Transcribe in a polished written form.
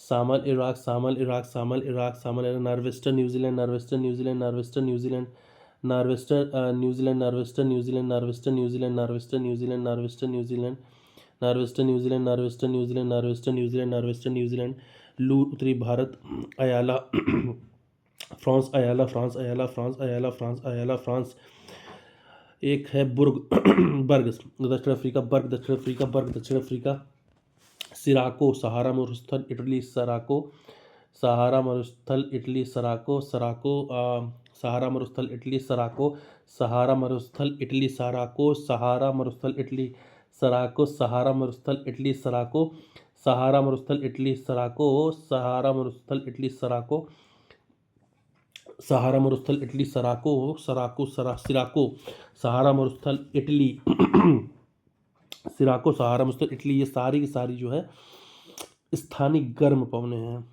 सामल Iraq, सामल Iraq, सामल Iraq, सामल Iraq. Nor'wester New Zealand, nor'wester New Zealand, nor'wester New Zealand, nor'wester New Zealand, nor'wester New Zealand, nor'wester New Zealand, nor'wester New Zealand, nor'wester New Zealand, nor'wester New Zealand, nor'wester New Zealand, nor'wester New Zealand, nor'wester New Zealand. लू उत्तरी भारत, अयाला France, अयाला France, अयाला France, अयाला France, अयाला France. एक है बुर्ग बर्ग दक्षिण अफ्रीका, बर्ग दक्षिण अफ्रीका, बर्ग दक्षिण अफ्रीका। सिराको सहारा मरुस्थल इटली, सराको सहारा मरुस्थल इटली, सराको सराको सहारा मरुस्थल इटली, सराको सहारा मरुस्थल इटली, सराको सहारा मरुस्थल इटली, सराको सहारा मरुस्थल इटली, सराको सहारा मरुस्थल इटली, सराको सहारा मरुस्थल इटली, सराको सहारा मरुस्थल इटली, सराको सराको सिराको सहारा मरुस्थल इटली सिराको सहारा मरुस्थल इटली। ये सारी की सारी जो है स्थानिक गर्म पवनें हैं।